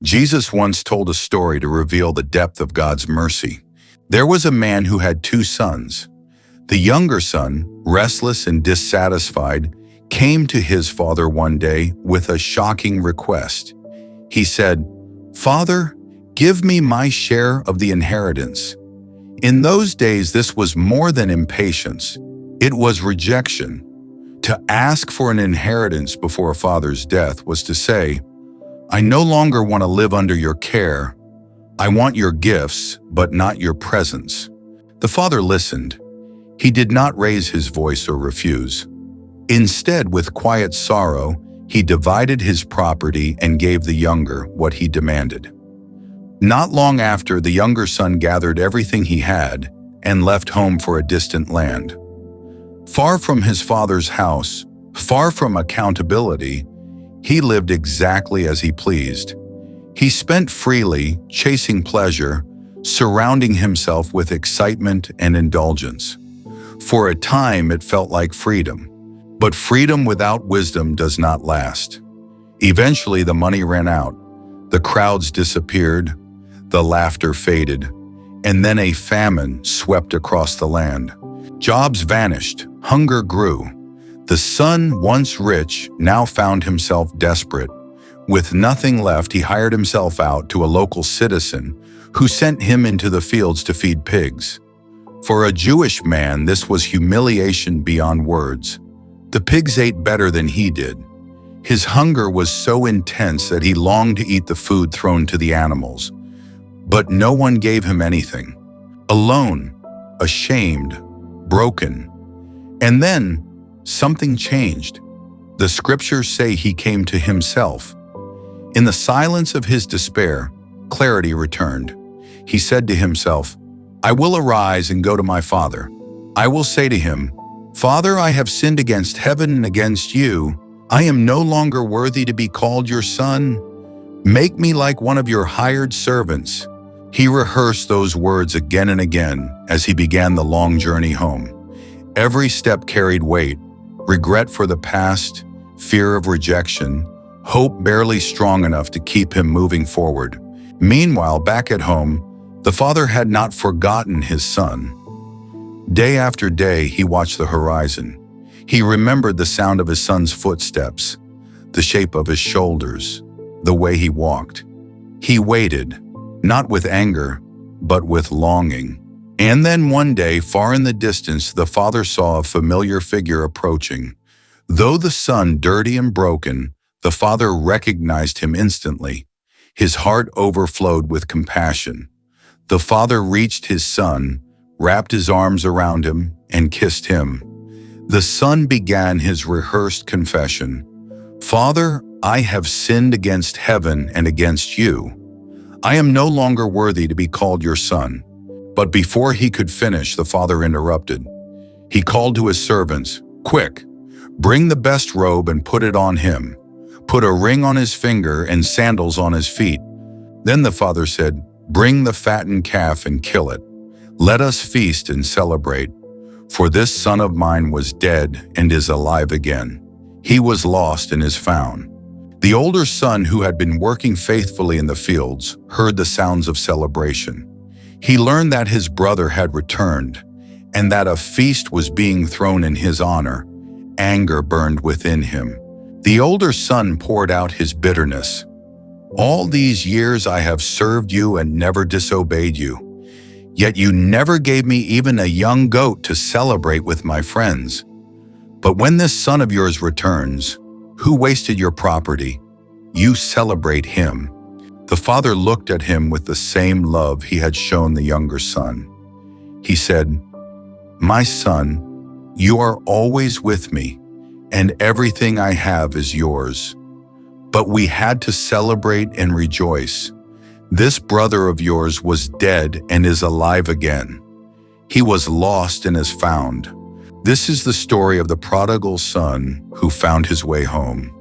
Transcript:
Jesus once told a story to reveal the depth of God's mercy. There was a man who had two sons. The younger son, restless and dissatisfied, came to his father one day with a shocking request. He said, "Father, give me my share of the inheritance." In those days, this was more than impatience. It was rejection. To ask for an inheritance before a father's death was to say, "I no longer want to live under your care. I want your gifts, but not your presence." The father listened. He did not raise his voice or refuse. Instead, with quiet sorrow, he divided his property and gave the younger what he demanded. Not long after, the younger son gathered everything he had and left home for a distant land. Far from his father's house, far from accountability, he lived exactly as he pleased. He spent freely, chasing pleasure, surrounding himself with excitement and indulgence. For a time, it felt like freedom. But freedom without wisdom does not last. Eventually, the money ran out. The crowds disappeared. The laughter faded. And then a famine swept across the land. Jobs vanished. Hunger grew. The son, once rich, now found himself desperate. With nothing left, he hired himself out to a local citizen who sent him into the fields to feed pigs. For a Jewish man, this was humiliation beyond words. The pigs ate better than he did. His hunger was so intense that he longed to eat the food thrown to the animals. But no one gave him anything. Alone, ashamed, broken. And then, something changed. The scriptures say he came to himself. In the silence of his despair, clarity returned. He said to himself, "I will arise and go to my father. I will say to him, 'Father, I have sinned against heaven and against you. I am no longer worthy to be called your son. Make me like one of your hired servants.'" He rehearsed those words again and again as he began the long journey home. Every step carried weight, regret for the past, fear of rejection, hope barely strong enough to keep him moving forward. Meanwhile, back at home, the father had not forgotten his son. Day after day, he watched the horizon. He remembered the sound of his son's footsteps, the shape of his shoulders, the way he walked. He waited, not with anger, but with longing. And then one day, far in the distance, the father saw a familiar figure approaching. Though the son dirty and broken, the father recognized him instantly. His heart overflowed with compassion. The father reached his son, wrapped his arms around him, and kissed him. The son began his rehearsed confession. "Father, I have sinned against heaven and against you. I am no longer worthy to be called your son." But before he could finish, the father interrupted. He called to his servants, "Quick, bring the best robe and put it on him. Put a ring on his finger and sandals on his feet." Then the father said, "Bring the fattened calf and kill it. Let us feast and celebrate. For this son of mine was dead and is alive again. He was lost and is found." The older son, who had been working faithfully in the fields, heard the sounds of celebration. He learned that his brother had returned and that a feast was being thrown in his honor. Anger burned within him. The older son poured out his bitterness. "All these years I have served you and never disobeyed you. Yet you never gave me even a young goat to celebrate with my friends. But when this son of yours returns, who wasted your property, you celebrate him." The father looked at him with the same love he had shown the younger son. He said, "My son, you are always with me, and everything I have is yours." But we had to celebrate and rejoice. This brother of yours was dead and is alive again. He was lost and is found. This is the story of the prodigal son who found his way home.